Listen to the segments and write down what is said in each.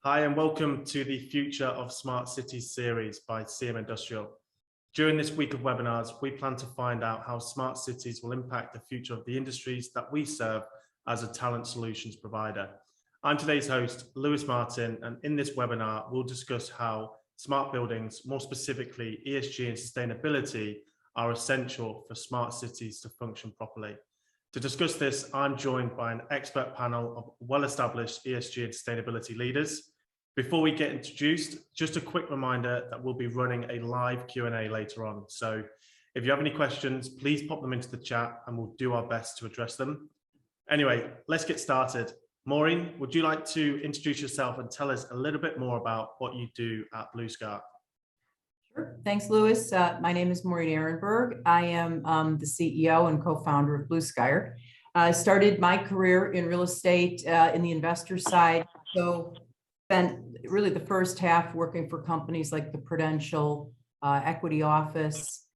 Hi, and welcome to the Future of Smart Cities series by CM Industrial. During this week of webinars, we plan to find out how smart cities will impact the future of the industries that we serve as a talent solutions provider. I'm today's host, Lewis Martin, and in this webinar, we'll discuss how smart buildings, more specifically ESG and sustainability, are essential for smart cities to function properly. To discuss this, I'm joined by an expert panel of well-established ESG and sustainability leaders. Before we get introduced, just a quick reminder that we'll be running a live Q&A later on. So if you have any questions, please pop them into the chat and we'll do our best to address them. Anyway, let's get started. Maureen, would you like to introduce yourself and tell us a little bit more about what you do at Blue Sky? Sure. Thanks, Lewis. My name is Maureen Ehrenberg. I am the CEO and co-founder of Blue Skyre. I started my career in real estate in the investor side, so spent really the first half working for companies like the Prudential Equity Office,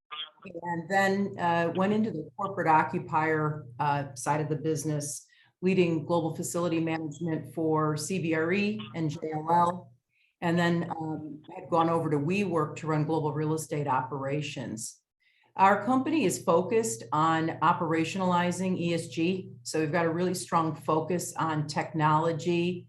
and then went into the corporate occupier side of the business, leading global facility management for CBRE and JLL. And then had gone over to WeWork to run global real estate operations. Our company is focused on operationalizing ESG. So we've got a really strong focus on technology,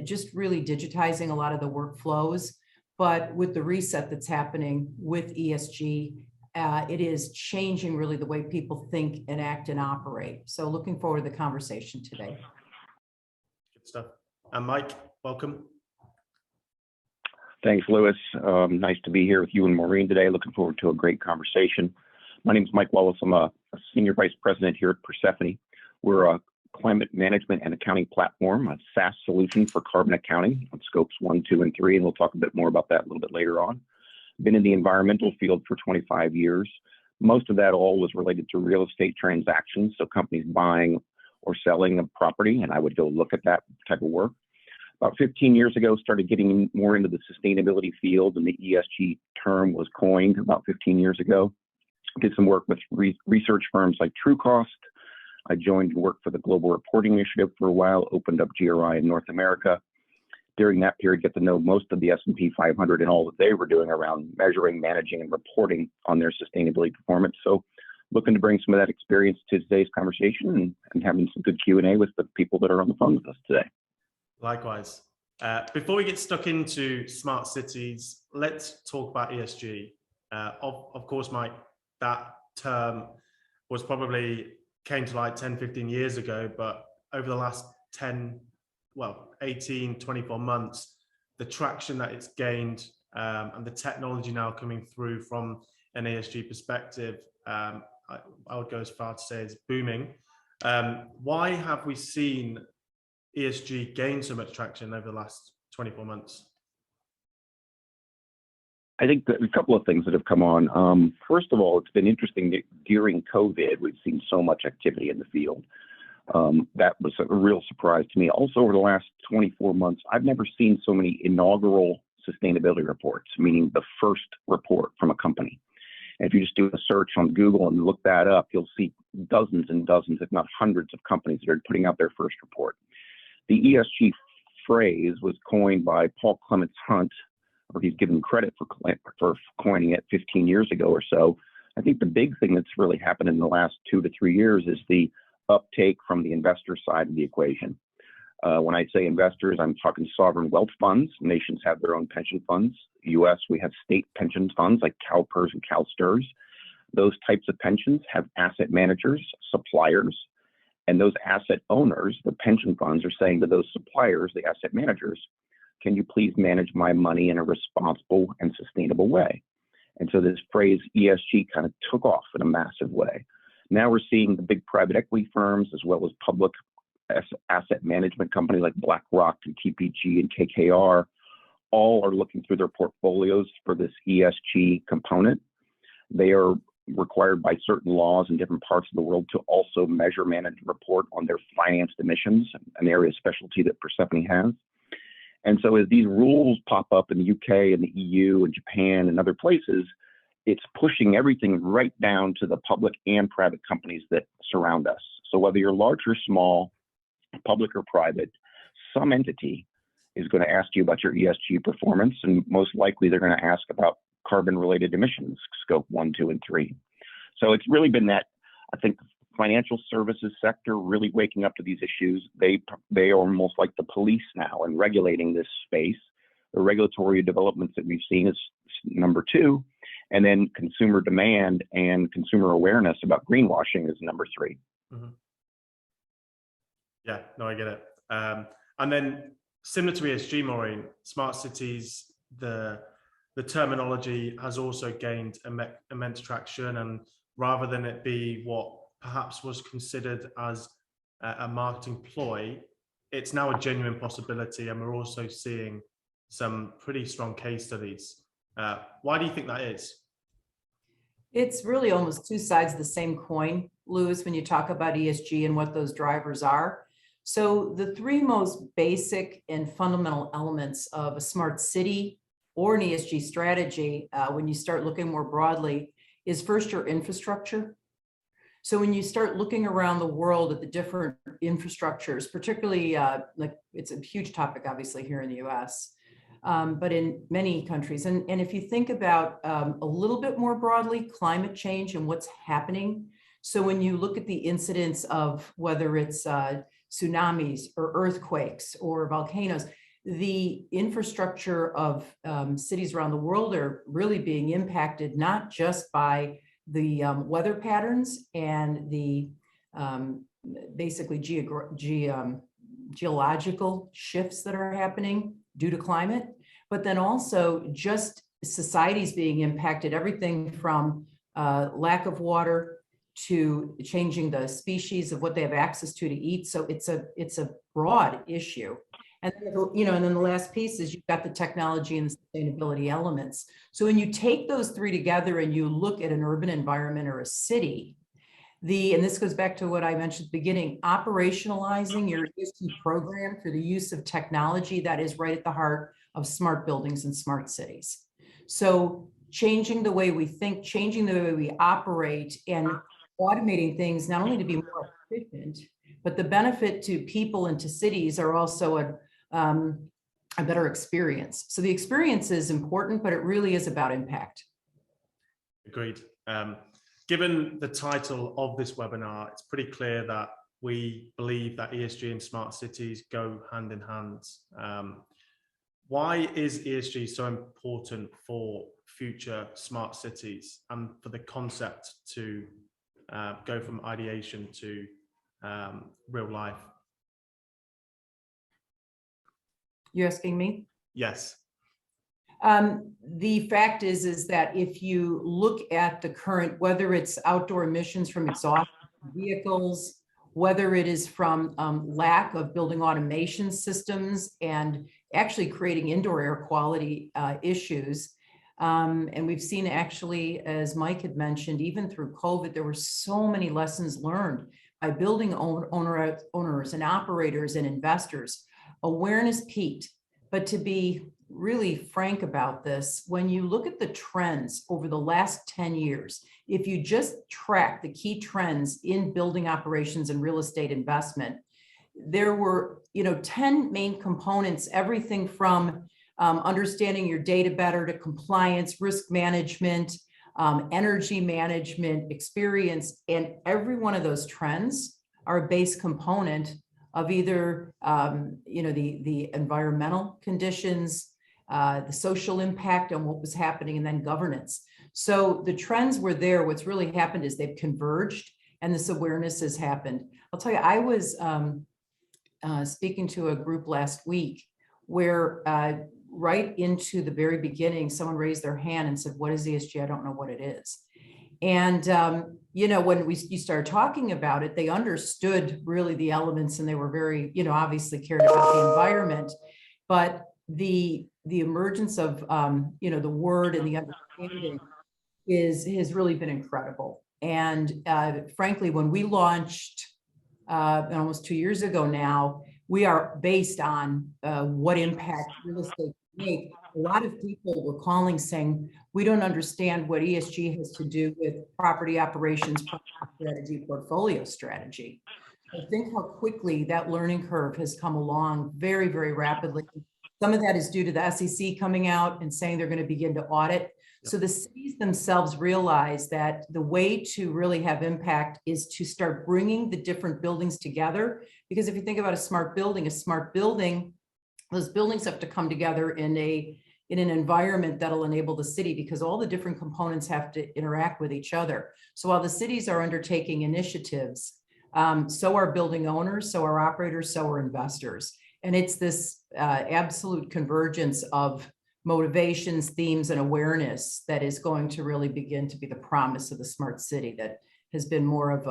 just really digitizing a lot of the workflows. But with the reset that's happening with ESG, it is changing really the way people think and act and operate. So looking forward to the conversation today. Good stuff. And Mike, welcome. Thanks, Lewis. Nice to be here with you and Maureen today. Looking forward to a great conversation. My name is Mike Wallace. I'm a Senior Vice President here at Persefoni. We're a climate management and accounting platform, a SaaS solution for carbon accounting on scopes 1, 2, and 3, and we'll talk a bit more about that a little bit later on. Been in the environmental field for 25 years. Most of that all was related to real estate transactions, so companies buying or selling a property, and I would go look at that type of work. About 15 years ago, started getting more into the sustainability field, and the ESG term was coined about 15 years ago. Did some work with research firms like Trucost. I joined and worked for the Global Reporting Initiative for a while, opened up GRI in North America. During that period, get to know most of the S&P 500 and all that they were doing around measuring, managing, and reporting on their sustainability performance. So looking to bring some of that experience to today's conversation and having some good Q&A with the people that are on the phone with us today. Likewise. Before we get stuck into smart cities, let's talk about ESG. Of course, Mike, that term was probably came to light 10, 15 years ago, but over the last 18, 24 months, the traction that it's gained and the technology now coming through from an ESG perspective, I would go as far to say is booming. Why have we seen ESG gain so much traction over the last 24 months? I think that a couple of things that have come on. First of all, it's been interesting that during COVID, we've seen so much activity in the field. That was a real surprise to me. Also, over the last 24 months, I've never seen so many inaugural sustainability reports, meaning the first report from a company. And if you just do a search on Google and look that up, you'll see dozens and dozens, if not hundreds of companies that are putting out their first report. The ESG phrase was coined by Paul Clements Hunt, or he's given credit for coining it 15 years ago or so. I think the big thing that's really happened in the last 2 to 3 years is the uptake from the investor side of the equation. When I say investors, I'm talking sovereign wealth funds. Nations have their own pension funds. US, we have state pension funds like CalPERS and CalSTRS. Those types of pensions have asset managers, suppliers, and those asset owners, the pension funds, are saying to those suppliers, the asset managers, can you please manage my money in a responsible and sustainable way? And so this phrase ESG kind of took off in a massive way. Now we're seeing the big private equity firms as well as public asset management companies like BlackRock and TPG and KKR all are looking through their portfolios for this ESG component. They are required by certain laws in different parts of the world to also measure, manage, and report on their financed emissions, an area of specialty that Persefoni has. And so as these rules pop up in the UK and the EU and Japan and other places, it's pushing everything right down to the public and private companies that surround us. So whether you're large or small, public or private, some entity is going to ask you about your ESG performance, and most likely they're going to ask about carbon-related emissions, scope 1, 2, and 3. So it's really been that, I think, financial services sector really waking up to these issues. They are almost like the police now in regulating this space. The regulatory developments that we've seen is number 2, and then consumer demand and consumer awareness about greenwashing is number 3. Mm-hmm. Yeah, no, I get it. And then similar to ESG, Maureen, smart cities, the terminology has also gained immense traction, and rather than it be what perhaps was considered as a marketing ploy, it's now a genuine possibility, and we're also seeing some pretty strong case studies. Why do you think that is? It's really almost two sides of the same coin, Louis, when you talk about ESG and what those drivers are. So the 3 most basic and fundamental elements of a smart city or an ESG strategy, when you start looking more broadly, is first your infrastructure. So when you start looking around the world at the different infrastructures, particularly like it's a huge topic, obviously, here in the US, but in many countries. And if you think about a little bit more broadly, climate change and what's happening. So when you look at the incidents of whether it's tsunamis or earthquakes or volcanoes, the infrastructure of cities around the world are really being impacted, not just by the weather patterns and the basically geological shifts that are happening due to climate, but then also just societies being impacted, everything from lack of water to changing the species of what they have access to eat. So it's a broad issue. And then, and then the last piece is you've got the technology and the sustainability elements. So when you take those 3 together and you look at an urban environment or a city, and this goes back to what I mentioned at the beginning, operationalizing your ESG program through the use of technology, that is right at the heart of smart buildings and smart cities. So changing the way we think, changing the way we operate, and automating things not only to be more efficient, but the benefit to people and to cities are also a better experience. So the experience is important, but it really is about impact. Agreed. Given the title of this webinar, it's pretty clear that we believe that ESG and smart cities go hand in hand. Why is ESG so important for future smart cities and for the concept to go from ideation to real life? You asking me? Yes. The fact is that if you look at the current, whether it's outdoor emissions from exhaust vehicles, whether it is from lack of building automation systems and actually creating indoor air quality issues. And we've seen actually, as Mike had mentioned, even through COVID, there were so many lessons learned by building owners and operators and investors. Awareness peaked, but to be really frank about this, when you look at the trends over the last 10 years, if you just track the key trends in building operations and real estate investment, there were 10 main components, everything from understanding your data better to compliance, risk management, energy management, experience, and every one of those trends are a base component of either the environmental conditions, the social impact on what was happening, and then governance. So the trends were there. What's really happened is they've converged and this awareness has happened. I'll tell you, I was speaking to a group last week where right into the very beginning, someone raised their hand and said, "What is ESG? I don't know what it is." And, when you started talking about it, they understood really the elements and they were very, obviously cared about the environment, but the emergence of, the word and the understanding has really been incredible. And frankly, when we launched almost 2 years ago now, we are based on what impact real estate can make. A lot of people were calling saying, we don't understand what ESG has to do with property operations, strategy, portfolio strategy. I think how quickly that learning curve has come along very, very rapidly. Some of that is due to the SEC coming out and saying they're going to begin to audit. So the cities themselves realize that the way to really have impact is to start bringing the different buildings together. Because if you think about a smart building, those buildings have to come together in an environment that'll enable the city, because all the different components have to interact with each other. So while the cities are undertaking initiatives, so are building owners, so are operators, so are investors. And it's this absolute convergence of motivations, themes, and awareness that is going to really begin to be the promise of the smart city that has been more of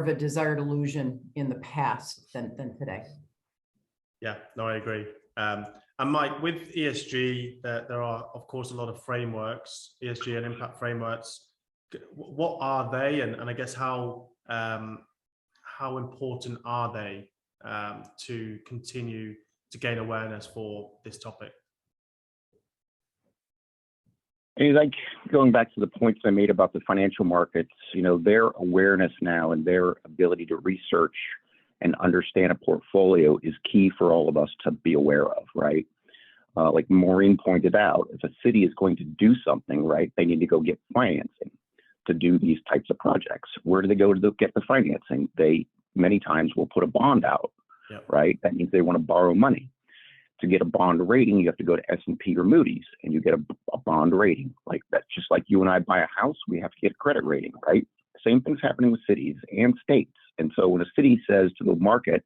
a desired illusion in the past than today. Yeah, no, I agree. And Mike, with ESG, there are, of course, a lot of frameworks, ESG and impact frameworks. What are they, and I guess how important are they to continue to gain awareness for this topic? And like going back to the points I made about the financial markets, their awareness now and their ability to research and understand a portfolio is key for all of us to be aware of, right? Like Maureen pointed out, if a city is going to do something, right, they need to go get financing to do these types of projects. Where do they go to get the financing? They many times will put a bond out, right? That means they want to borrow money. To get a bond rating, you have to go to S&P or Moody's, and you get a bond rating. Like that's just like you and I buy a house, we have to get a credit rating, right? Same thing's happening with cities and states. And so when a city says to the market,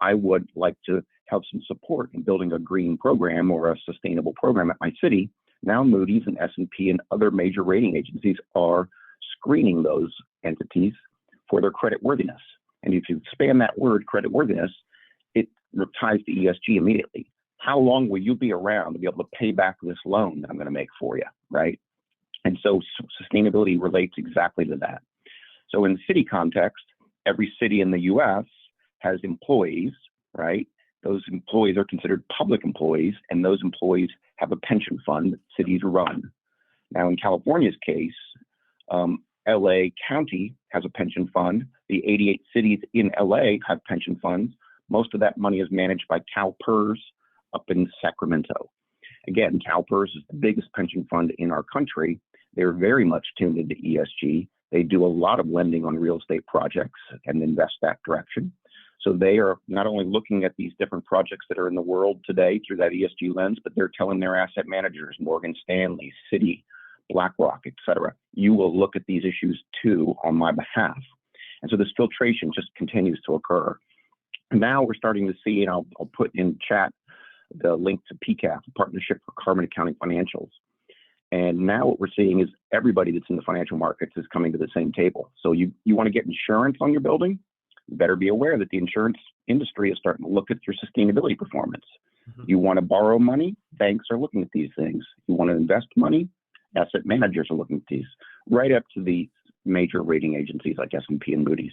I would like to have some support in building a green program or a sustainable program at my city, now Moody's and S&P and other major rating agencies are screening those entities for their credit worthiness. And if you expand that word credit worthiness, it ties to ESG immediately. How long will you be around to be able to pay back this loan that I'm going to make for you, right? And so sustainability relates exactly to that. So in the city context, every city in the US has employees, right? Those employees are considered public employees, and those employees have a pension fund that cities run. Now in California's case, LA County has a pension fund. The 88 cities in LA have pension funds. Most of that money is managed by CalPERS up in Sacramento. Again, CalPERS is the biggest pension fund in our country. They're very much tuned into ESG. They do a lot of lending on real estate projects and invest that direction. So they are not only looking at these different projects that are in the world today through that ESG lens, but they're telling their asset managers, Morgan Stanley, Citi, BlackRock, et cetera, you will look at these issues too on my behalf. And so this filtration just continues to occur. Now we're starting to see, and I'll put in chat the link to PCAF, Partnership for Carbon Accounting Financials. And now what we're seeing is everybody that's in the financial markets is coming to the same table. So you want to get insurance on your building, you better be aware that the insurance industry is starting to look at your sustainability performance. You want to borrow money, banks are looking at these things. You want to invest money, asset managers are looking at these, right up to the major rating agencies like S&P and Moody's.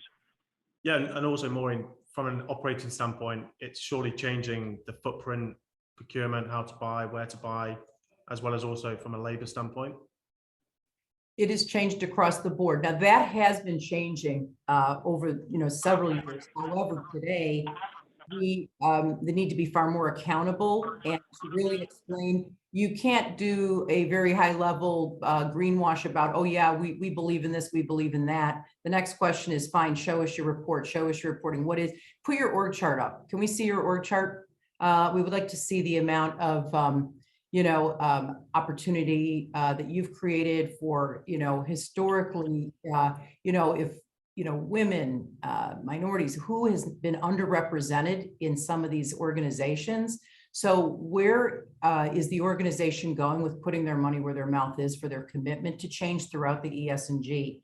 Yeah, and also, Maureen, from an operating standpoint, it's surely changing the footprint, procurement, how to buy, where to buy, as well as also from a labor standpoint. It has changed across the board. Now that has been changing over several years. However, today we need to be far more accountable and to really explain. You can't do a very high level greenwash about, oh yeah, we believe in this, we believe in that. The next question is, fine, show us your report, show us your reporting. Put your org chart up. Can we see your org chart? We would like to see the amount of opportunity that you've created for, historically, if, women, minorities, who has been underrepresented in some of these organizations. So where is the organization going with putting their money where their mouth is for their commitment to change throughout the ESG,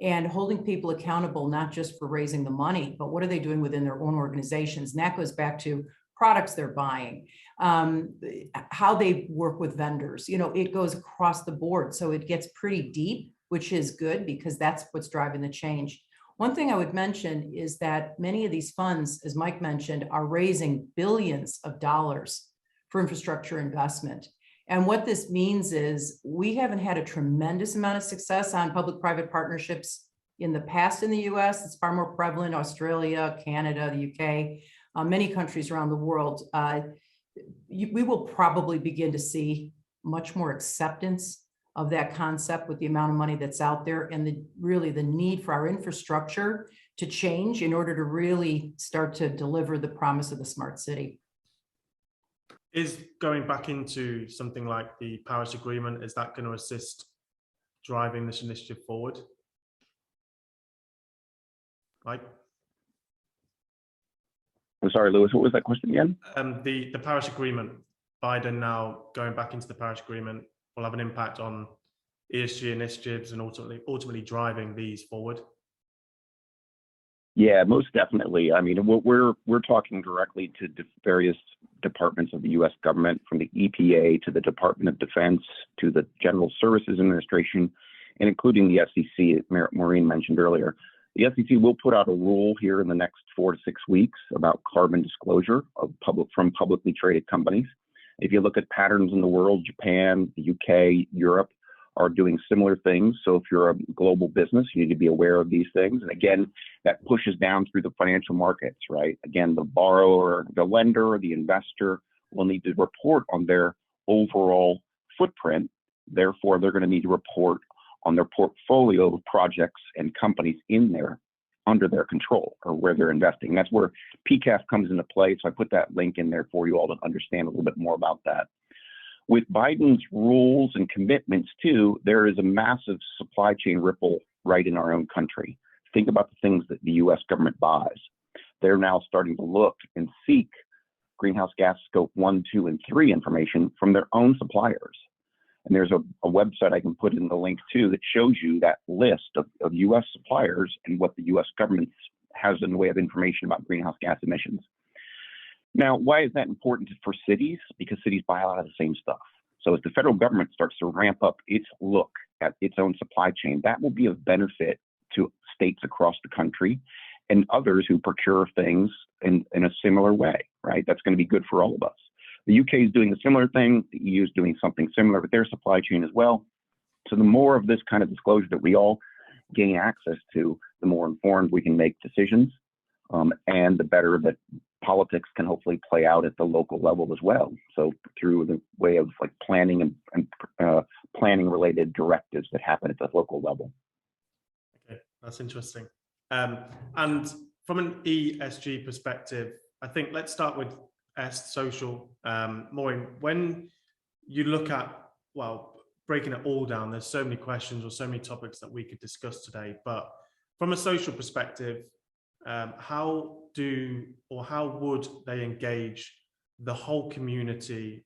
and holding people accountable, not just for raising the money, but what are they doing within their own organizations? And that goes back to products they're buying, how they work with vendors. It goes across the board. So it gets pretty deep, which is good because that's what's driving the change. One thing I would mention is that many of these funds, as Mike mentioned, are raising billions of dollars for infrastructure investment. And what this means is we haven't had a tremendous amount of success on public-private partnerships in the past in the US. It's far more prevalent in Australia, Canada, the UK, many countries around the world. we will probably begin to see much more acceptance of that concept with the amount of money that's out there, and really the need for our infrastructure to change in order to really start to deliver the promise of the smart city. Is going back into something like the Paris Agreement, is that going to assist driving this initiative forward? Like, I'm sorry, Lewis, what was that question again? the Paris Agreement, Biden now going back into the Paris Agreement will have an impact on ESG initiatives and ultimately driving these forward. Yeah, most definitely. I mean, we're talking directly to various departments of the U.S. government, from the EPA to the Department of Defense to the General Services Administration, and including the SEC, Maureen mentioned earlier. The SEC will put out a rule here in the next 4 to 6 weeks about carbon disclosure of from publicly traded companies. If you look at patterns in the world, Japan, the UK, Europe are doing similar things. So if you're a global business, you need to be aware of these things. And again, that pushes down through the financial markets, right? Again, the borrower, the lender, the investor will need to report on their overall footprint. Therefore, they're going to need to report on their portfolio of projects and companies under their control, or where they're investing. That's where PCAF comes into play. So I put that link in there for you all to understand a little bit more about that. With Biden's rules and commitments too, there is a massive supply chain ripple right in our own country. Think about the things that the US government buys. They're now starting to look and seek greenhouse gas scope 1, 2, and 3 information from their own suppliers. And there's a website I can put in the link too that shows you that list of US suppliers and what the US government has in the way of information about greenhouse gas emissions. Now, why is that important for cities? Because cities buy a lot of the same stuff. So as the federal government starts to ramp up its look at its own supply chain, that will be of benefit to states across the country and others who procure things in a similar way, right? That's going to be good for all of us. The UK is doing a similar thing. The EU is doing something similar with their supply chain as well. So the more of this kind of disclosure that we all gain access to, the more informed we can make decisions, and the better that politics can hopefully play out at the local level as well. So through the way of like planning and planning related directives that happen at the local level. Okay, that's interesting. And from an ESG perspective, I think let's start with social. Maureen, when you look at, well, breaking it all down, there's so many questions or so many topics that we could discuss today, but from a social perspective, how would they engage the whole community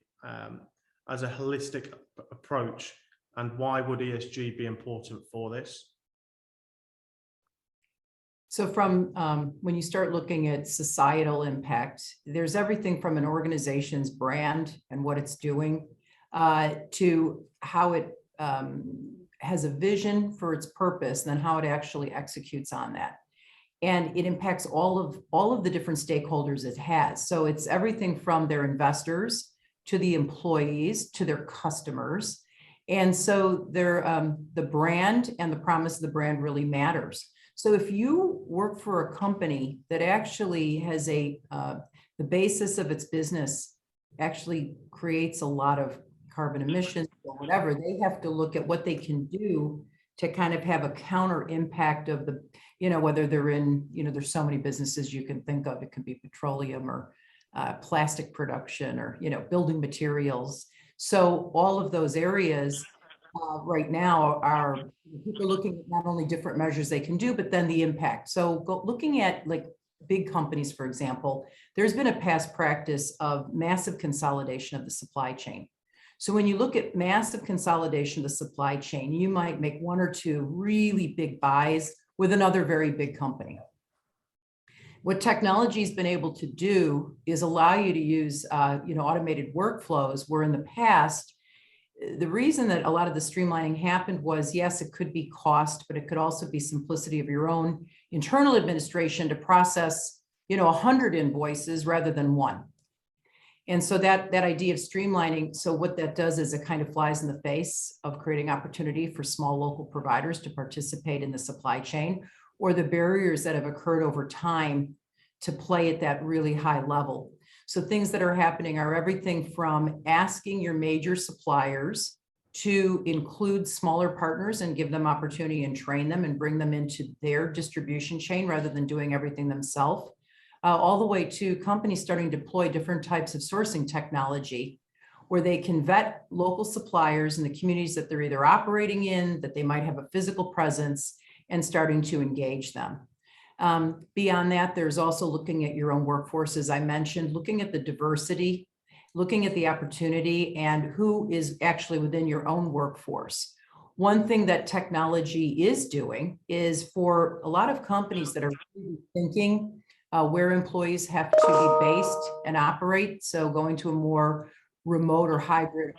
as a holistic approach, and why would ESG be important for this? So from when you start looking at societal impact, there's everything from an organization's brand and what it's doing to how it has a vision for its purpose, and then how it actually executes on that. And it impacts all of the different stakeholders it has. So it's everything from their investors to the employees to their customers. And so the brand and the promise of the brand really matters. So if you work for a company that actually has the basis of its business actually creates a lot of carbon emissions or whatever, they have to look at what they can do to kind of have a counter impact of the, whether they're in, there's so many businesses you can think of. It could be petroleum or plastic production or, building materials. So all of those areas right now are people looking at not only different measures they can do, but then the impact. So looking at like big companies, for example, there's been a past practice of massive consolidation of the supply chain. So when you look at massive consolidation of the supply chain, you might make 1 or 2 really big buys with another very big company. What technology has been able to do is allow you to use automated workflows, where in the past, the reason that a lot of the streamlining happened was, yes, it could be cost, but it could also be simplicity of your own internal administration to process, 100 invoices rather than 1. And so that idea of streamlining, so what that does is it kind of flies in the face of creating opportunity for small local providers to participate in the supply chain, or the barriers that have occurred over time to play at that really high level. So things that are happening are everything from asking your major suppliers to include smaller partners and give them opportunity and train them and bring them into their distribution chain rather than doing everything themselves, all the way to companies starting to deploy different types of sourcing technology where they can vet local suppliers in the communities that they're either operating in, that they might have a physical presence, and starting to engage them. Beyond that, there's also looking at your own workforce, as I mentioned, looking at the diversity, looking at the opportunity and who is actually within your own workforce. One thing that technology is doing is for a lot of companies that are really thinking where employees have to be based and operate, so going to a more remote or hybrid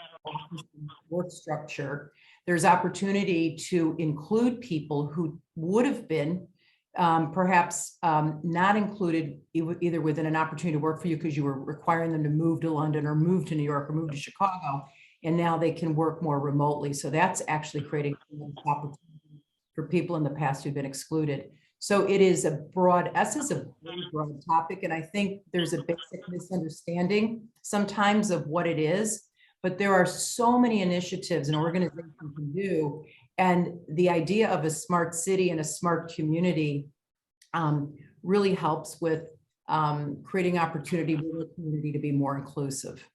work structure, there's opportunity to include people who would have been perhaps not included either within an opportunity to work for you because you were requiring them to move to London or move to New York or move to Chicago, and now they can work more remotely. So that's actually creating opportunity for people in the past who've been excluded. So it is a broad, S is a very broad topic, and I think there's a basic misunderstanding sometimes of what it is, but there are so many initiatives an organization can do. And the idea of a smart city and a smart community really helps with creating opportunity for the community to be more inclusive.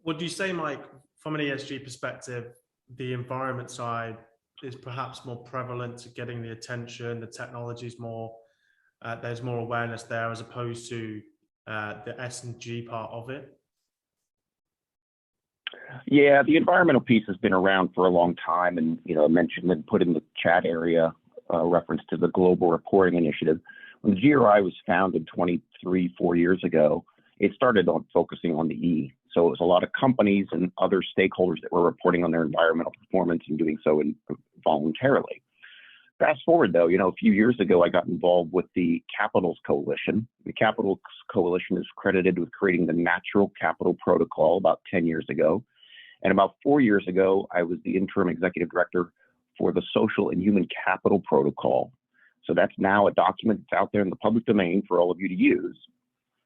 Would you say, Mike, from an ESG perspective, the environment side is perhaps more prevalent to getting the attention, the technology is more, there's more awareness there as opposed to the S&G part of it? Yeah, the environmental piece has been around for a long time, and I mentioned and put in the chat area reference to the Global Reporting Initiative. When the GRI was founded 4 years ago, it started on focusing on the E. So it was a lot of companies and other stakeholders that were reporting on their environmental performance and doing so voluntarily. Fast forward, though, a few years ago, I got involved with the Capitals Coalition. The Capitals Coalition is credited with creating the Natural Capital Protocol about 10 years ago. And about 4 years ago, I was the interim executive director for the Social and Human Capital Protocol. So that's now a document that's out there in the public domain for all of you to use.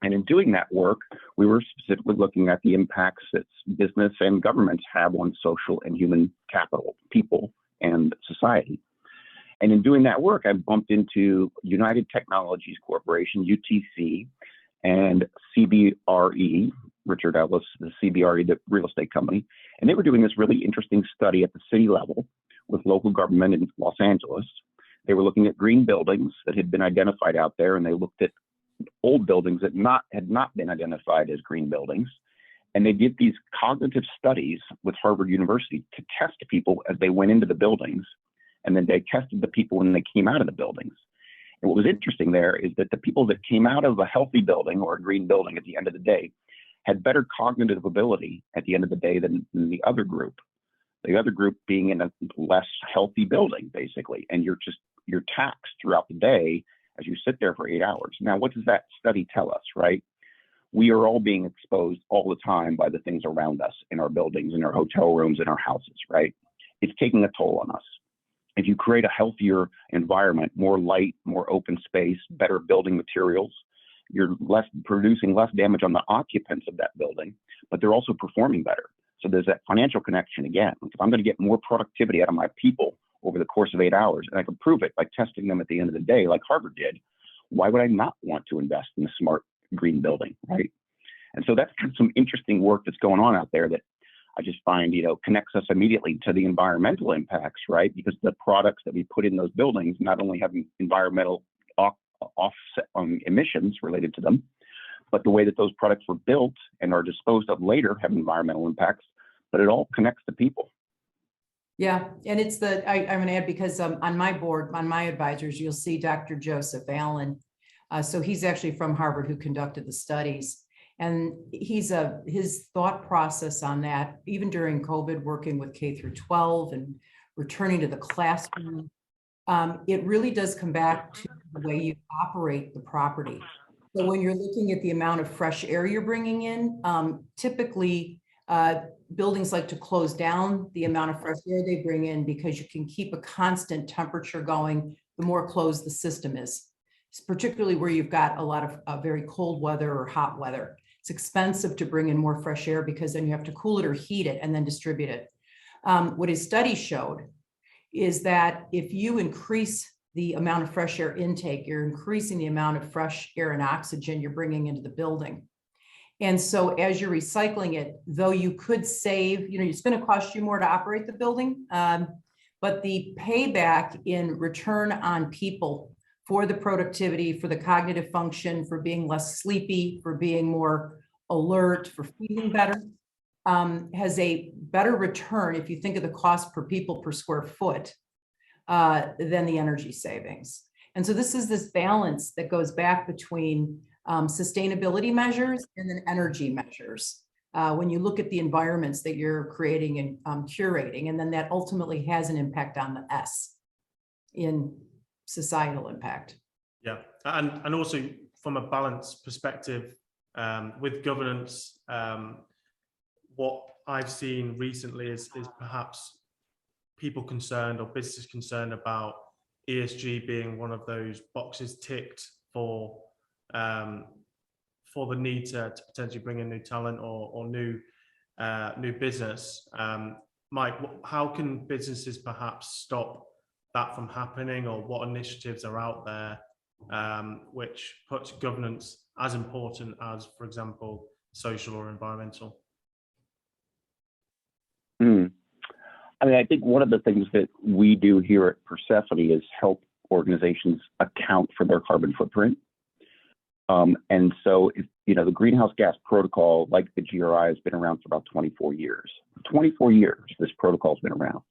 And in doing that work, we were specifically looking at the impacts that business and governments have on social and human capital, people and society. And in doing that work, I bumped into United Technologies Corporation, UTC, and CBRE, Richard Ellis, the CBRE, the real estate company. And they were doing this really interesting study at the city level with local government in Los Angeles. They were looking at green buildings that had been identified out there, and they looked at old buildings that had not been identified as green buildings. And they did these cognitive studies with Harvard University to test people as they went into the buildings. And then they tested the people when they came out of the buildings. And what was interesting there is that the people that came out of a healthy building or a green building at the end of the day had better cognitive ability at the end of the day than the other group. The other group being in a less healthy building, basically. And you're taxed throughout the day as you sit there for 8 hours. Now, what does that study tell us, right? We are all being exposed all the time by the things around us in our buildings, in our hotel rooms, in our houses, right? It's taking a toll on us. If you create a healthier environment, more light, more open space, better building materials, you're producing less damage on the occupants of that building, but they're also performing better. So there's that financial connection again. If I'm going to get more productivity out of my people over the course of 8 hours, and I can prove it by testing them at the end of the day, like Harvard did, why would I not want to invest in a smart green building, right? And so that's kind of some interesting work that's going on out there that I just find, connects us immediately to the environmental impacts, right? Because the products that we put in those buildings not only have environmental offset emissions related to them, but the way that those products were built and are disposed of later have environmental impacts, but it all connects to people. Yeah, and it's I'm going to add, because on my board, on my advisors, you'll see Dr. Joseph Allen. So he's actually from Harvard, who conducted the studies. And his thought process on that, even during COVID, working with K through 12 and returning to the classroom, it really does come back to the way you operate the property. So when you're looking at the amount of fresh air you're bringing in, typically buildings like to close down the amount of fresh air they bring in, because you can keep a constant temperature going the more closed the system is, particularly where you've got a lot of very cold weather or hot weather. It's expensive to bring in more fresh air because then you have to cool it or heat it and then distribute it. What his study showed is that if you increase the amount of fresh air intake, you're increasing the amount of fresh air and oxygen you're bringing into the building. And so as you're recycling it, though you could save, it's going to cost you more to operate the building, but the payback in return on people for the productivity, for the cognitive function, for being less sleepy, for being more alert, for feeling better, has a better return if you think of the cost per people per square foot than the energy savings. And so this is this balance that goes back between sustainability measures and then energy measures. When you look at the environments that you're creating and curating, and then that ultimately has an impact on the S in societal impact. Yeah, and also from a balance perspective with governance, what I've seen recently is perhaps people concerned or businesses concerned about ESG being one of those boxes ticked for the need to potentially bring in new talent or new business. Mike, how can businesses perhaps stop that from happening, or what initiatives are out there which puts governance as important as, for example, social or environmental? I think one of the things that we do here at Persefoni is help organizations account for their carbon footprint. And so, the greenhouse gas protocol, like the GRI, has been around for about 24 years. 24 years, this protocol has been around.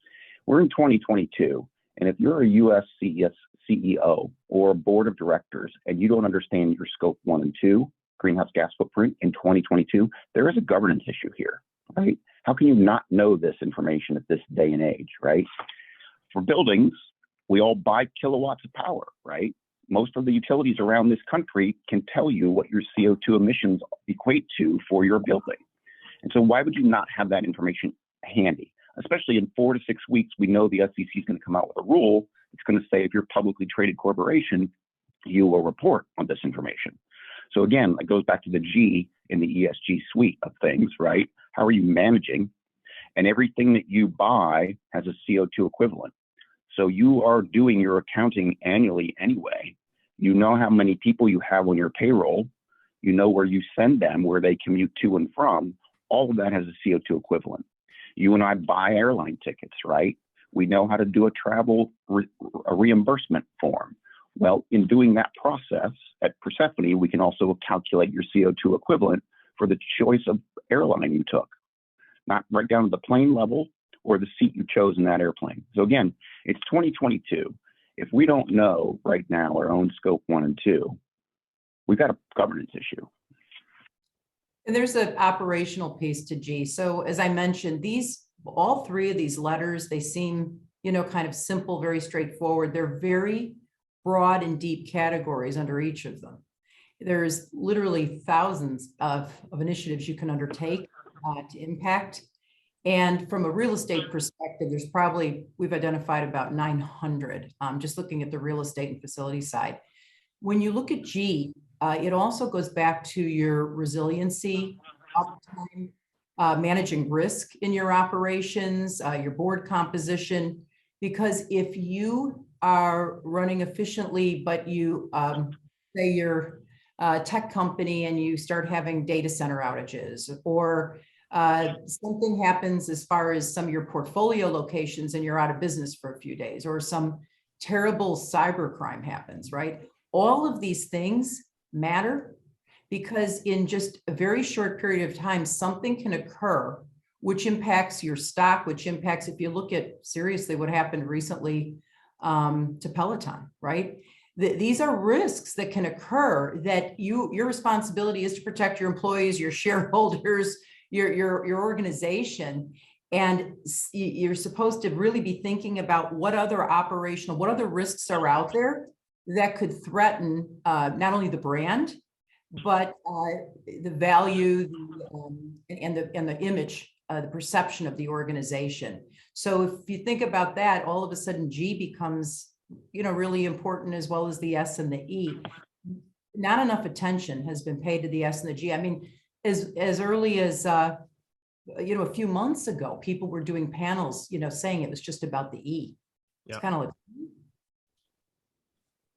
We're in 2022, and if you're a U.S. CEO or a board of directors and you don't understand your scope 1 and 2 greenhouse gas footprint in 2022, there is a governance issue here, right? How can you not know this information at this day and age, right? For buildings, we all buy kilowatts of power, right? Most of the utilities around this country can tell you what your CO2 emissions equate to for your building. And so why would you not have that information handy? Especially in 4 to 6 weeks, we know the SEC is going to come out with a rule. It's going to say if you're a publicly traded corporation, you will report on this information. So again, it goes back to the G in the ESG suite of things, right? How are you managing? And everything that you buy has a CO2 equivalent. So you are doing your accounting annually anyway. You know how many people you have on your payroll. You know where you send them, where they commute to and from. All of that has a CO2 equivalent. You and I buy airline tickets, right? We know how to do a travel reimbursement form. Well, in doing that process at Persefoni, we can also calculate your CO2 equivalent for the choice of airline you took, not right down to the plane level or the seat you chose in that airplane. So again, it's 2022. If we don't know right now our own scope 1 and 2, we've got a governance issue. And there's an operational piece to G. So as I mentioned, all three of these letters, they seem, kind of simple, very straightforward. They're very broad and deep categories under each of them. There's literally thousands of initiatives you can undertake to impact. And from a real estate perspective, we've identified about 900, just looking at the real estate and facility side. When you look at G, it also goes back to your resiliency, uptime, managing risk in your operations, your board composition, because if you are running efficiently, but you say you're a tech company and you start having data center outages, or something happens as far as some of your portfolio locations and you're out of business for a few days, or some terrible cyber crime happens, right? All of these things matter because in just a very short period of time, something can occur which impacts your stock, which impacts, if you look at seriously what happened recently to Peloton, right? These are risks that can occur that your responsibility is to protect your employees, your shareholders, your organization. And you're supposed to really be thinking about what other risks are out there that could threaten not only the brand, but the value and the image, the perception of the organization. So if you think about that, all of a sudden G becomes, really important, as well as the S and the E. Not enough attention has been paid to the S and the G. I mean, as early as, a few months ago, people were doing panels, saying it was just about the E. It's kind of like,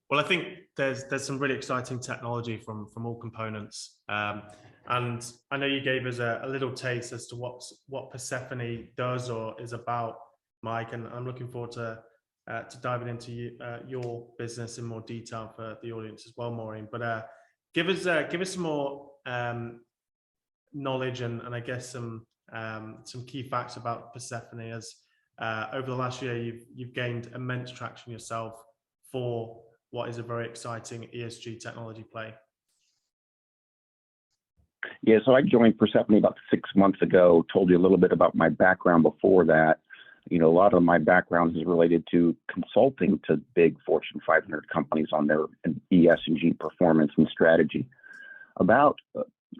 well, I think there's some really exciting technology from all components, and I know you gave us a little taste as to what Persefoni does or is about, Mike, and I'm looking forward to diving into your business in more detail for the audience as well, Maureen. But give us some more knowledge and I guess some key facts about Persefoni, as over the last year you've gained immense traction yourself for what is a very exciting ESG technology play. Yeah, so I joined Persefoni about 6 months ago, told you a little bit about my background before that. A lot of my background is related to consulting to big Fortune 500 companies on their ESG performance and strategy. About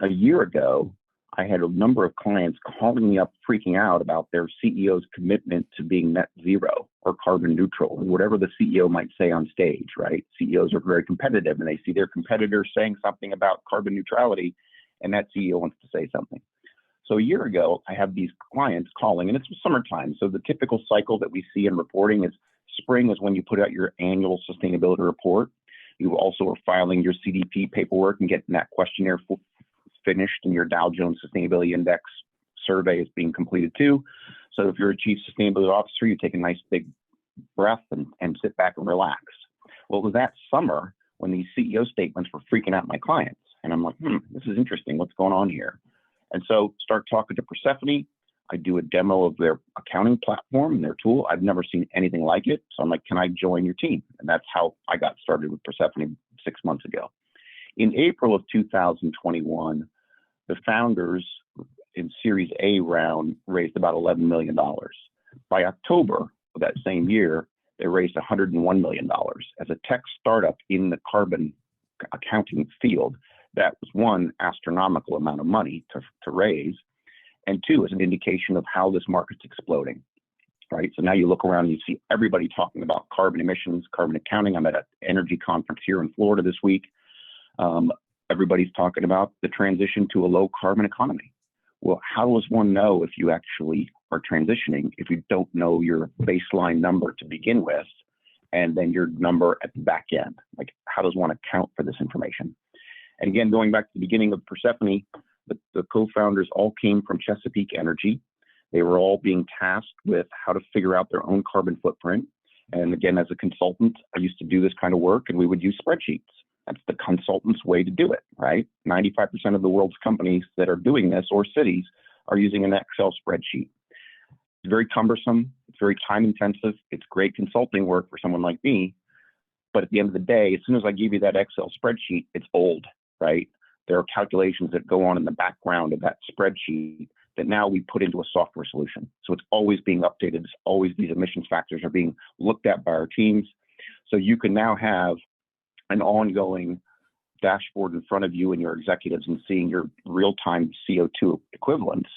a year ago, I had a number of clients calling me up, freaking out about their CEO's commitment to being net zero or carbon neutral, whatever the CEO might say on stage, right? CEOs are very competitive and they see their competitors saying something about carbon neutrality, and that CEO wants to say something. So a year ago, I have these clients calling, and it's summertime. So the typical cycle that we see in reporting is spring is when you put out your annual sustainability report. You also are filing your CDP paperwork and getting that questionnaire finished, and your Dow Jones Sustainability Index survey is being completed too. So if you're a chief sustainability officer, you take a nice big breath and sit back and relax. Well, it was that summer when these CEO statements were freaking out my clients. And I'm like, this is interesting. What's going on here? And so start talking to Persefoni. I do a demo of their accounting platform and their tool. I've never seen anything like it. So I'm like, can I join your team? And that's how I got started with Persefoni 6 months ago. In April of 2021, the founders in Series A round raised about $11 million. By October of that same year, they raised $101 million. As a tech startup in the carbon accounting field, that was one astronomical amount of money to raise, and two, is an indication of how this market's exploding, right? So now you look around and you see everybody talking about carbon emissions, carbon accounting. I'm at an energy conference here in Florida this week. Everybody's talking about the transition to a low carbon economy. Well, how does one know if you actually are transitioning if you don't know your baseline number to begin with, and then your number at the back end? Like, how does one account for this information? And again, going back to the beginning of Persefoni, the co-founders all came from Chesapeake Energy. They were all being tasked with how to figure out their own carbon footprint. And again, as a consultant, I used to do this kind of work, and we would use spreadsheets. That's the consultant's way to do it, right? 95% of the world's companies that are doing this, or cities, are using an Excel spreadsheet. It's very cumbersome. It's very time intensive. It's great consulting work for someone like me. But at the end of the day, as soon as I give you that Excel spreadsheet, it's old, right? There are calculations that go on in the background of that spreadsheet that now we put into a software solution. So it's always being updated. It's always, these emissions factors are being looked at by our teams. So you can now have an ongoing dashboard in front of you and your executives and seeing your real-time CO2 equivalents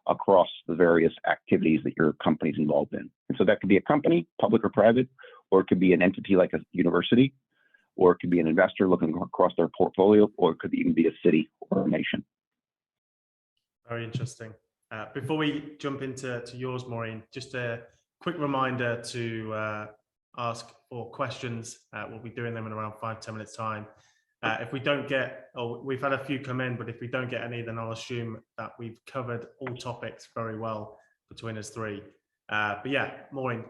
across the various activities that your company's involved in. And so that could be a company, public or private, or it could be an entity like a university, or it could be an investor looking across their portfolio, or it could even be a city or a nation. Very interesting. Before we jump into yours, Maureen, just a quick reminder to ask for questions. We'll be doing them in around 5-10 minutes time. If we don't get, or we've had a few come in, but if we don't get any, then I'll assume that we've covered all topics very well between us three. But yeah, Maureen,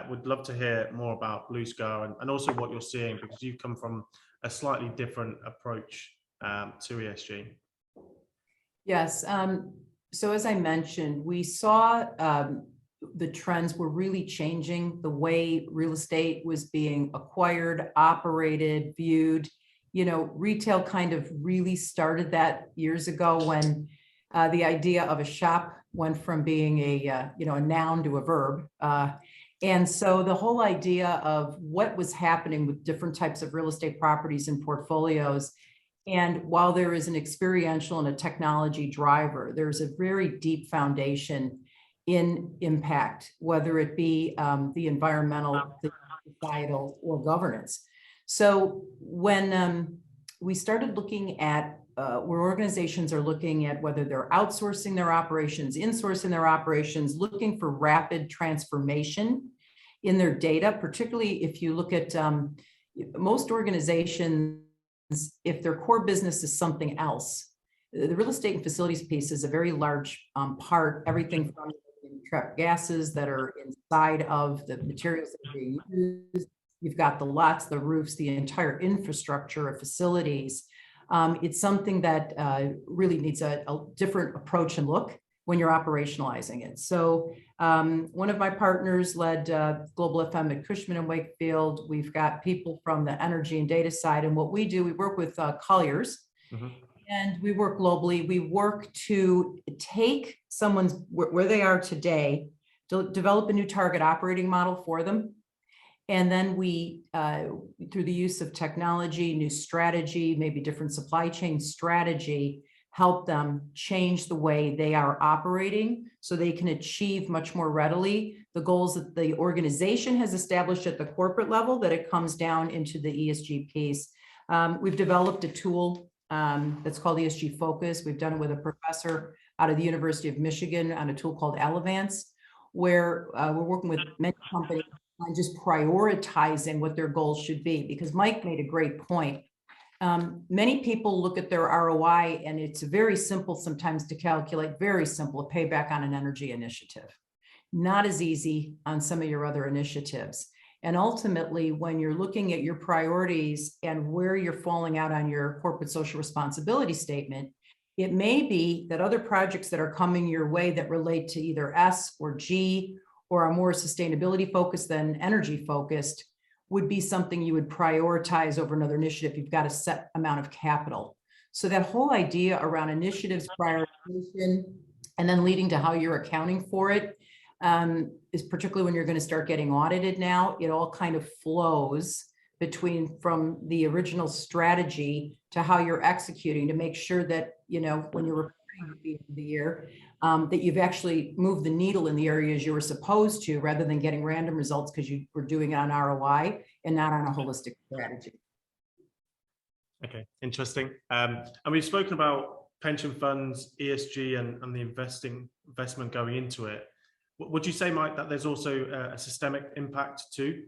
would love to hear more about Blue Skyre and also what you're seeing, because you've come from a slightly different approach to ESG. Yes. So as I mentioned, we saw the trends were really changing the way real estate was being acquired, operated, viewed. Retail kind of really started that years ago when the idea of a shop went from being a noun to a verb. And so the whole idea of what was happening with different types of real estate properties and portfolios. And while there is an experiential and a technology driver, there's a very deep foundation in impact, whether it be the environmental, the societal, or governance. So when we started looking at where organizations are looking at whether they're outsourcing their operations, insourcing their operations, looking for rapid transformation in their data, particularly if you look at most organizations, if their core business is something else. The real estate and facilities piece is a very large part, everything from trapped gases that are inside of the materials that are being used. You've got the lots, the roofs, the entire infrastructure of facilities. It's something that really needs a different approach and look when you're operationalizing it. So one of my partners led Global FM at Cushman & Wakefield. We've got people from the energy and data side. And what we do, we work with Colliers. Mm-hmm. And we work globally. We work to take someone's where they are today, to develop a new target operating model for them. And then we, through the use of technology, new strategy, maybe different supply chain strategy, help them change the way they are operating so they can achieve much more readily the goals that the organization has established at the corporate level, that it comes down into the ESG piece. We've developed a tool that's called ESG Focus. We've done it with a professor out of the University of Michigan on a tool called Elevance, where we're working with many companies on just prioritizing what their goals should be. Because Mike made a great point. Many people look at their ROI, and it's very simple sometimes to calculate, very simple, a payback on an energy initiative. Not as easy on some of your other initiatives. And ultimately, when you're looking at your priorities and where you're falling out on your corporate social responsibility statement, it may be that other projects that are coming your way that relate to either S or G or are more sustainability focused than energy focused would be something you would prioritize over another initiative. You've got a set amount of capital. So that whole idea around initiatives prioritization and then leading to how you're accounting for it, is particularly when you're going to start getting audited now, it all kind of flows from the original strategy to how you're executing to make sure that, you know, when you're reporting at the end of the year, that you've actually moved the needle in the areas you were supposed to, rather than getting random results because you were doing it on ROI and not on a holistic strategy. Okay, interesting. And we've spoken about pension funds, ESG, and the investment going into it. Would you say, Mike, that there's also a systemic impact too?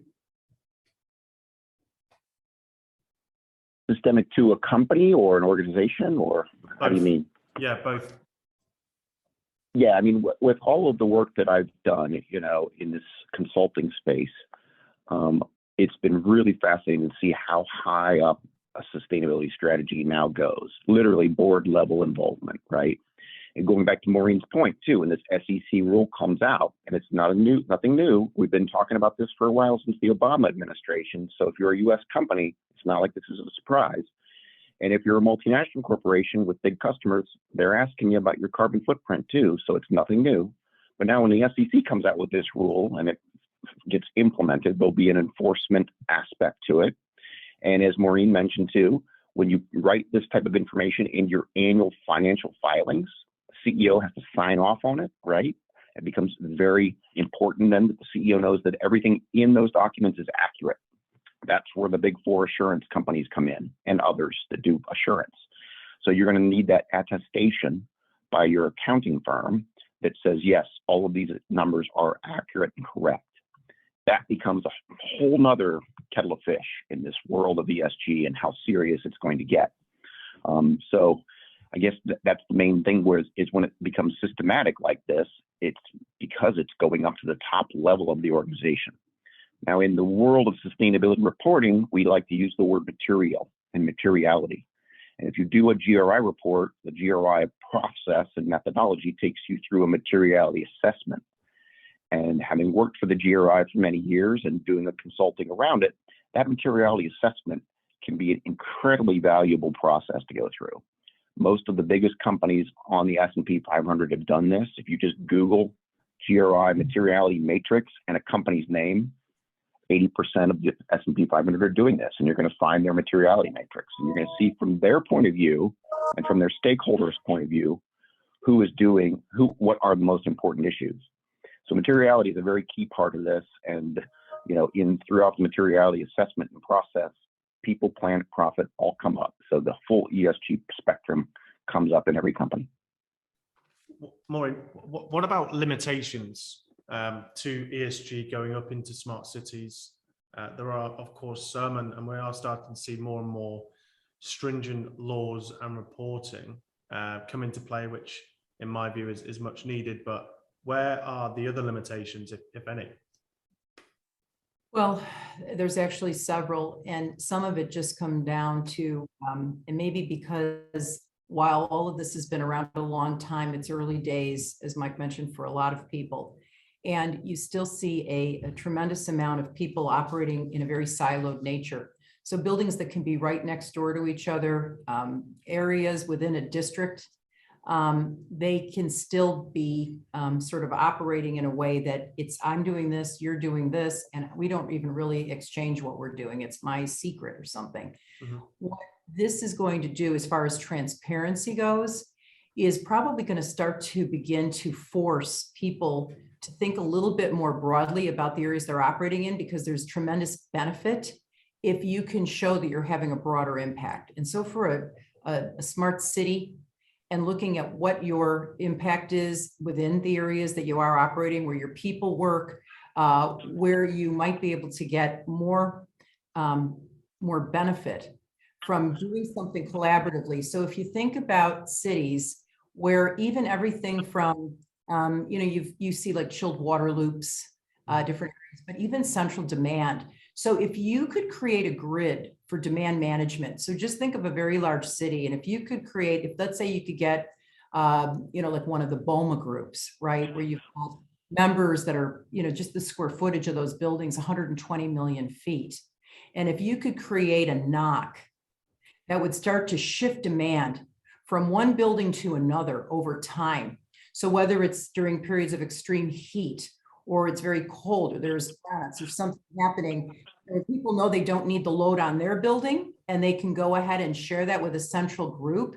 Systemic to a company or an organization, or both. How do you mean? Yeah, both. Yeah, I mean, with all of the work that I've done, you know, in this consulting space, it's been really fascinating to see how high up a sustainability strategy now goes. Literally board level involvement, right? And going back to Maureen's point too, when this SEC rule comes out, and it's nothing new. We've been talking about this for a while since the Obama administration. So if you're a U.S. company, it's not like this is a surprise. And if you're a multinational corporation with big customers, they're asking you about your carbon footprint too. So it's nothing new. But now when the SEC comes out with this rule and it gets implemented, there'll be an enforcement aspect to it. And as Maureen mentioned too, when you write this type of information in your annual financial filings, the CEO has to sign off on it, right? It becomes very important then that the CEO knows that everything in those documents is accurate. That's where the big four assurance companies come in and others that do assurance. So you're going to need that attestation by your accounting firm that says, yes, all of these numbers are accurate and correct. That becomes a whole nother kettle of fish in this world of ESG and how serious it's going to get. So I guess that's the main thing, is when it becomes systematic like this, it's because it's going up to the top level of the organization. Now, in the world of sustainability reporting, we like to use the word material and materiality. And if you do a GRI report, the GRI process and methodology takes you through a materiality assessment. And having worked for the GRI for many years and doing the consulting around it, that materiality assessment can be an incredibly valuable process to go through. Most of the biggest companies on the S&P 500 have done this. If you just Google GRI materiality matrix and a company's name, 80% of the S&P 500 are doing this, and you're going to find their materiality matrix. And you're going to see from their point of view and from their stakeholders' point of view, who is doing, what are the most important issues. So materiality is a very key part of this. And, you know, throughout the materiality assessment and process, people, planet, profit all come up. So the full ESG spectrum comes up in every company. Maureen, what about limitations to ESG going up into smart cities? There are, of course, some, and we are starting to see more and more stringent laws and reporting come into play, which in my view is much needed. But where are the other limitations, if any? Well, there's actually several, and some of it just come down to, and maybe because while all of this has been around a long time, it's early days, as Mike mentioned, for a lot of people. And you still see a tremendous amount of people operating in a very siloed nature. So buildings that can be right next door to each other, areas within a district, they can still be sort of operating in a way that it's, I'm doing this, you're doing this, and we don't even really exchange what we're doing. It's my secret or something. Mm-hmm. What this is going to do, as far as transparency goes, is probably going to start to begin to force people to think a little bit more broadly about the areas they're operating in, because there's tremendous benefit if you can show that you're having a broader impact. And so for a smart city, and looking at what your impact is within the areas that you are operating, where your people work, where you might be able to get more benefit from doing something collaboratively. So if you think about cities where even everything from, you see like chilled water loops, different areas, but even central demand. So if you could create a grid for demand management, so just think of a very large city, and if you could create, if let's say you could get, like one of the BOMA groups, right, where you've got members that are, just the square footage of those buildings, 120 million feet. And if you could create a knock that would start to shift demand from one building to another over time. So whether it's during periods of extreme heat, or it's very cold, or there's or something happening, where people know they don't need the load on their building, and they can go ahead and share that with a central group.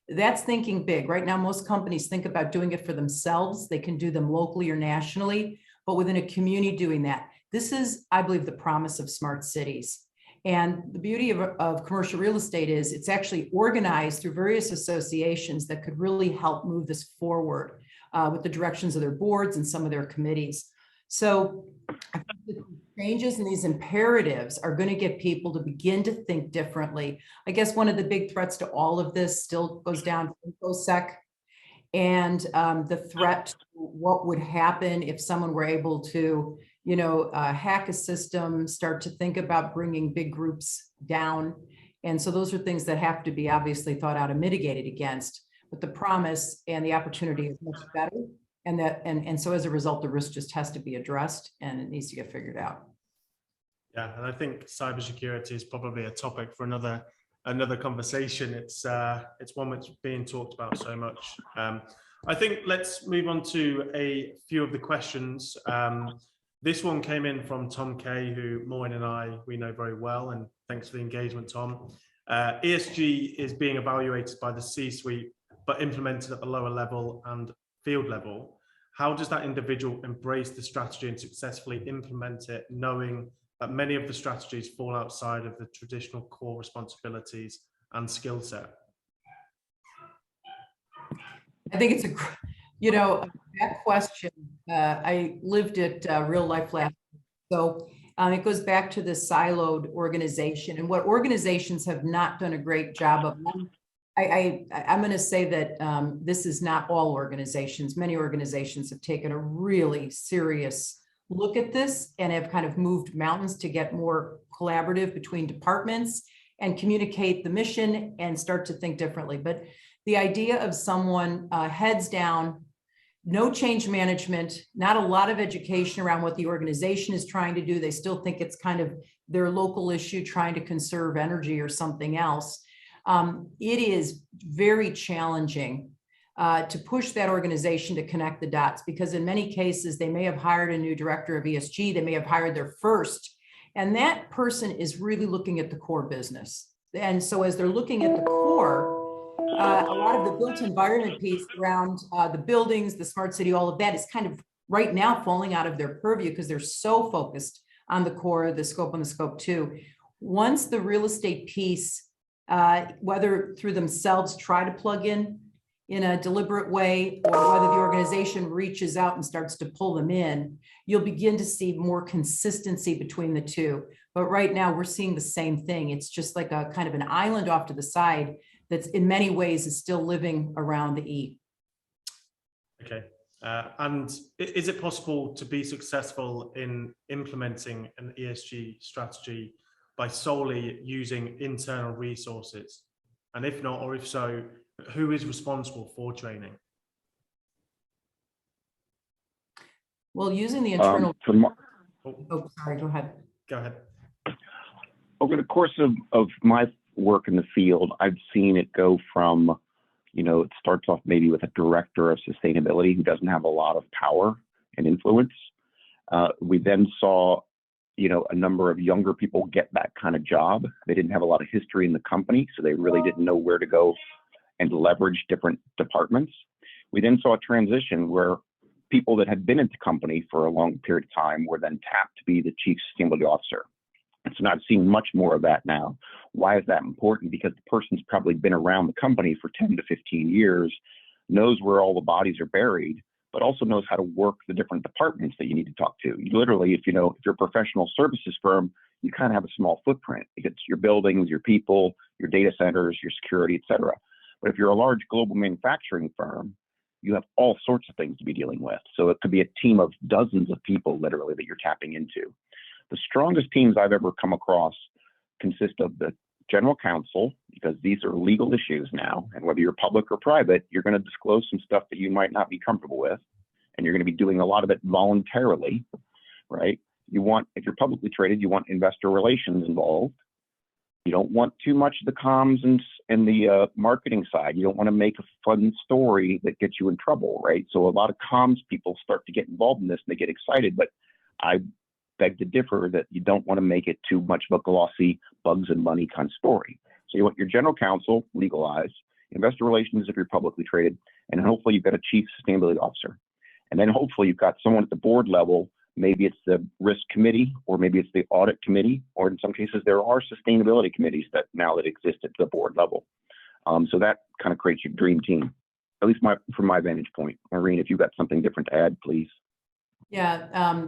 That's thinking big. Right now, most companies think about doing it for themselves. They can do them locally or nationally, but within a community doing that. This is, I believe, the promise of smart cities. And the beauty of commercial real estate is it's actually organized through various associations that could really help move this forward with the directions of their boards and some of their committees. So I think the changes in these imperatives are going to get people to begin to think differently. I guess one of the big threats to all of this still goes down to InfoSec and the threat to what would happen if someone were able to, hack a system, start to think about bringing big groups down. And so those are things that have to be obviously thought out and mitigated against. But the promise and the opportunity is much better. And so as a result, the risk just has to be addressed, and it needs to get figured out. Yeah, and I think cybersecurity is probably a topic for another conversation. It's one which is being talked about so much. I think let's move on to a few of the questions. This one came in from Tom Kay, who Maureen and we know very well, and thanks for the engagement, Tom. ESG is being evaluated by the C-suite, but implemented at the lower level and field level. How does that individual embrace the strategy and successfully implement it, knowing that many of the strategies fall outside of the traditional core responsibilities and skill set? I think it's that question. I lived it real life last week. So it goes back to the siloed organization, and what organizations have not done a great job of. I'm going to say that this is not all organizations. Many organizations have taken a really serious look at this and have kind of moved mountains to get more collaborative between departments and communicate the mission and start to think differently. But the idea of someone heads down, no change management, not a lot of education around what the organization is trying to do. They still think it's kind of their local issue, trying to conserve energy or something else. It is very challenging to push that organization to connect the dots, because in many cases, they may have hired a new director of ESG, they may have hired their first, and that person is really looking at the core business. And so as they're looking at the core, a lot of the built environment piece around the buildings, the smart city, all of that is kind of right now falling out of their purview because they're so focused on the core, the scope, and the scope 2. once the real estate piece, whether through themselves try to plug in a deliberate way, or whether the organization reaches out and starts to pull them in, you'll begin to see more consistency between the two. But right now we're seeing the same thing. It's just like a kind of an island off to the side that's in many ways is still living around the E. Okay. And is it possible to be successful in implementing an ESG strategy by solely using internal resources? And if not, or if so, who is responsible for training? Well, using the internal. Oh, sorry, go ahead. Go ahead. Over the course of my work in the field, I've seen it go from, it starts off maybe with a director of sustainability who doesn't have a lot of power and influence. We then saw, a number of younger people get that kind of job. They didn't have a lot of history in the company, so they really didn't know where to go and leverage different departments. We then saw a transition where people that had been at the company for a long period of time were then tapped to be the chief sustainability officer. And so now I've seen much more of that now. Why is that important? Because the person's probably been around the company for 10 to 15 years, knows where all the bodies are buried, but also knows how to work the different departments that you need to talk to. You literally, if you're a professional services firm, you kind of have a small footprint. It's your buildings, your people, your data centers, your security, et cetera. But if you're a large global manufacturing firm, you have all sorts of things to be dealing with. So it could be a team of dozens of people literally that you're tapping into. The strongest teams I've ever come across consist of the general counsel, because these are legal issues now, and whether you're public or private, you're going to disclose some stuff that you might not be comfortable with, and you're going to be doing a lot of it voluntarily, right? If you're publicly traded, you want investor relations involved. You don't want too much of the comms and the marketing side. You don't want to make a fun story that gets you in trouble, right? So a lot of comms people start to get involved in this and they get excited, but I beg to differ that you don't want to make it too much of a glossy bugs and money kind of story. So you want your general counsel, legalized, investor relations if you're publicly traded, and hopefully you've got a chief sustainability officer. And then hopefully you've got someone at the board level. Maybe it's the risk committee, or maybe it's the audit committee, or in some cases there are sustainability committees that exist at the board level. So that kind of creates your dream team, at least from my vantage point. Maureen, if you've got something different to add, please. Yeah,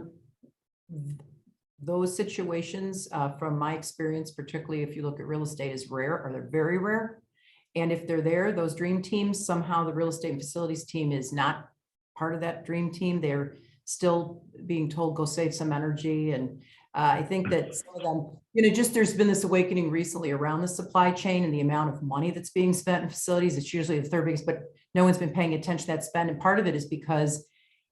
those situations, from my experience, particularly if you look at real estate, is rare, or they're very rare. And if they're there, those dream teams, somehow the real estate and facilities team is not part of that dream team. They're still being told, go save some energy. And I think that some of them, there's been this awakening recently around the supply chain and the amount of money that's being spent in facilities. It's usually the third biggest, but no one's been paying attention to that spend. And part of it is because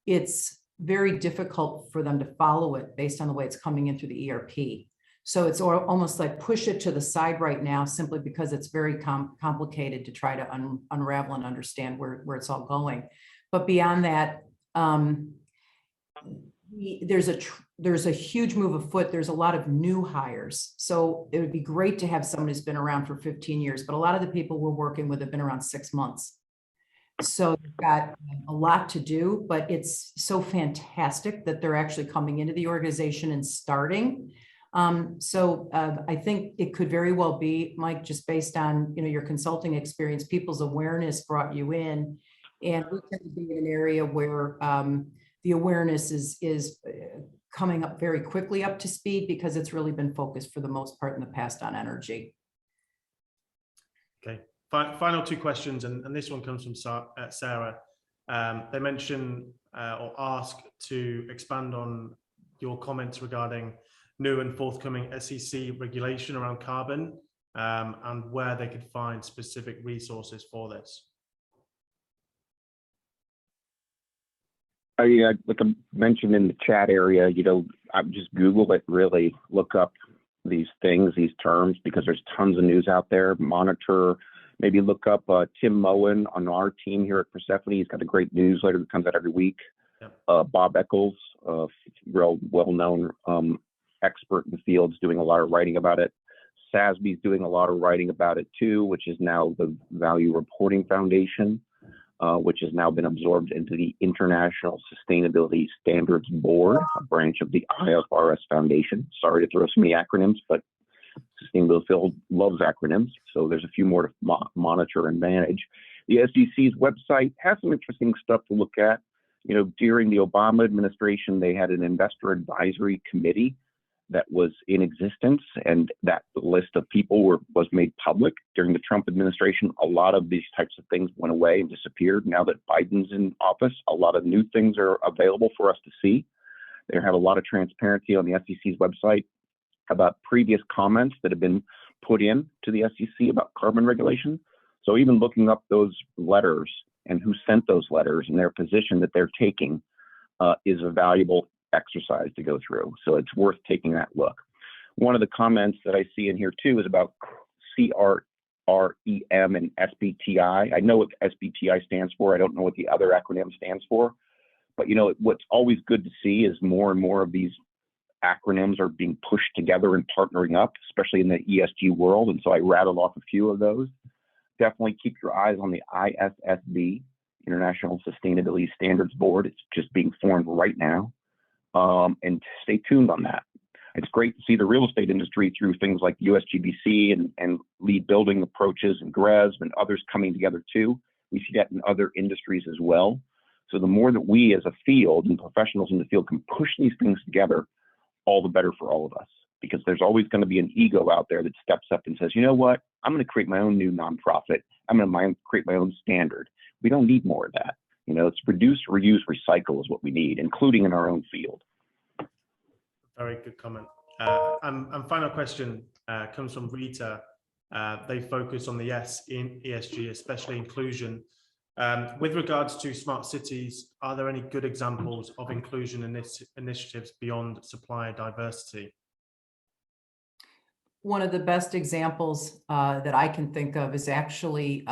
it's very difficult for them to follow it based on the way it's coming in through the ERP. So it's almost like push it to the side right now, simply because it's very complicated to try to unravel and understand where it's all going. But beyond that, there's a huge move afoot. There's a lot of new hires. So it would be great to have someone who's been around for 15 years, but a lot of the people we're working with have been around 6 months. So you've got a lot to do, but it's so fantastic that they're actually coming into the organization and starting. I think it could very well be, Mike, just based on your consulting experience, people's awareness brought you in, and we tend to be in an area where the awareness is coming up very quickly up to speed, because it's really been focused for the most part in the past on energy. Okay. Final two questions, and this one comes from Sarah. They mention or ask to expand on your comments regarding new and forthcoming SEC regulation around carbon, and where they could find specific resources for this. Like I mentioned in the chat area, I just Google it, really look up these things, these terms, because there's tons of news out there. Monitor. Maybe look up Tim Moen on our team here at Persefoni. He's got a great newsletter that comes out every week. Yep. Bob Eccles, real well-known expert in the field, is doing a lot of writing about it. SASB's doing a lot of writing about it too, which is now the Value Reporting Foundation, which has now been absorbed into the International Sustainability Standards Board, a branch of the IFRS Foundation. Sorry to throw so many acronyms, but Sustainability field loves acronyms, so there's a few more to monitor and manage. The SDC's website has some interesting stuff to look at. You know, during the Obama administration, they had an investor advisory committee that was in existence, and that list of people was made public. During the Trump administration, a lot of these types of things went away and disappeared. Now that Biden's in office, a lot of new things are available for us to see. They have a lot of transparency on the SEC's website about previous comments that have been put in to the SEC about carbon regulation. So even looking up those letters and who sent those letters and their position that they're taking is a valuable exercise to go through. So it's worth taking that look. One of the comments that I see in here too is about CREM and SBTI. I know what SBTI stands for. I don't know what the other acronym stands for. But you know, what's always good to see is more and more of these acronyms are being pushed together and partnering up, especially in the ESG world. And so I rattled off a few of those. Definitely keep your eyes on the ISSB, International Sustainability Standards Board. It's just being formed right now. And stay tuned on that. It's great to see the real estate industry through things like USGBC and lead building approaches and GRESB and others coming together too. We see that in other industries as well. So the more that we as a field and professionals in the field can push these things together, all the better for all of us. Because there's always going to be an ego out there that steps up and says, you know what, I'm going to create my own new nonprofit. I'm going to create my own standard. We don't need more of that. You know, it's reduce, reuse, recycle is what we need, including in our own field. Very good comment. And final question comes from Rita. They focus on the S in ESG, especially inclusion. With regards to smart cities, are there any good examples of inclusion initiatives beyond supplier diversity? One of the best examples that I can think of is actually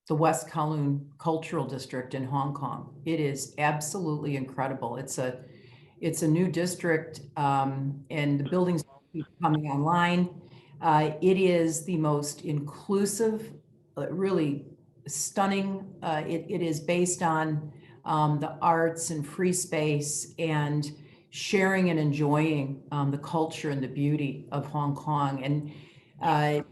the West Kowloon Cultural District in Hong Kong. It is absolutely incredible. It's a new district, and the buildings keep coming online. It is the most inclusive, really stunning. It is based on the arts and free space and sharing and enjoying the culture and the beauty of Hong Kong. And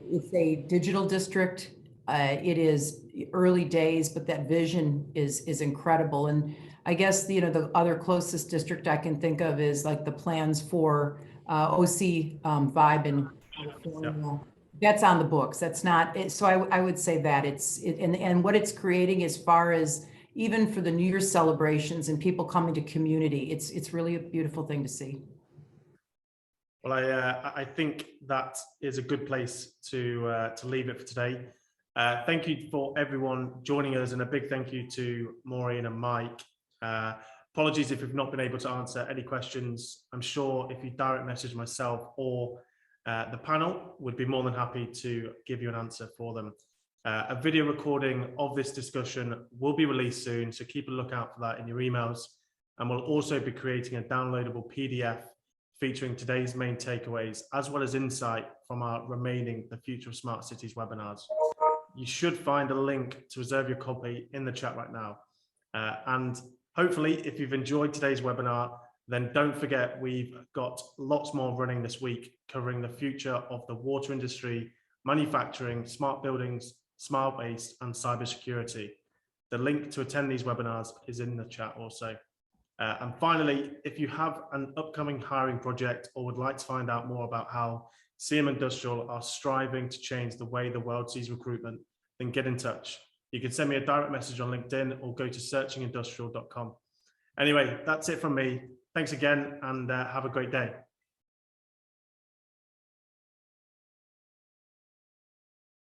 it's a digital district. It is early days, but that vision is incredible. And I guess, you know, the other closest district I can think of is like the plans for OC Vibe in California. Yeah. That's on the books. That's not it. So I would say that and what it's creating as far as even for the New Year's celebrations and people coming to community, it's really a beautiful thing to see. Well, I think that is a good place to leave it for today. Thank you for everyone joining us, and a big thank you to Maureen and Mike. Apologies if we've not been able to answer any questions. I'm sure if you direct message myself or the panel, would be more than happy to give you an answer for them. A video recording of this discussion will be released soon, so keep a lookout for that in your emails. And we'll also be creating a downloadable PDF featuring today's main takeaways, as well as insight from our remaining The Future of Smart Cities webinars. You should find a link to reserve your copy in the chat right now. And hopefully, if you've enjoyed today's webinar, then don't forget we've got lots more running this week covering the future of the water industry, manufacturing, smart buildings, smart waste, and cybersecurity. The link to attend these webinars is in the chat also. And finally, if you have an upcoming hiring project or would like to find out more about how CM Industrial are striving to change the way the world sees recruitment, then get in touch. You can send me a direct message on LinkedIn or go to searchingindustrial.com. Anyway, that's it from me. Thanks again, and have a great day.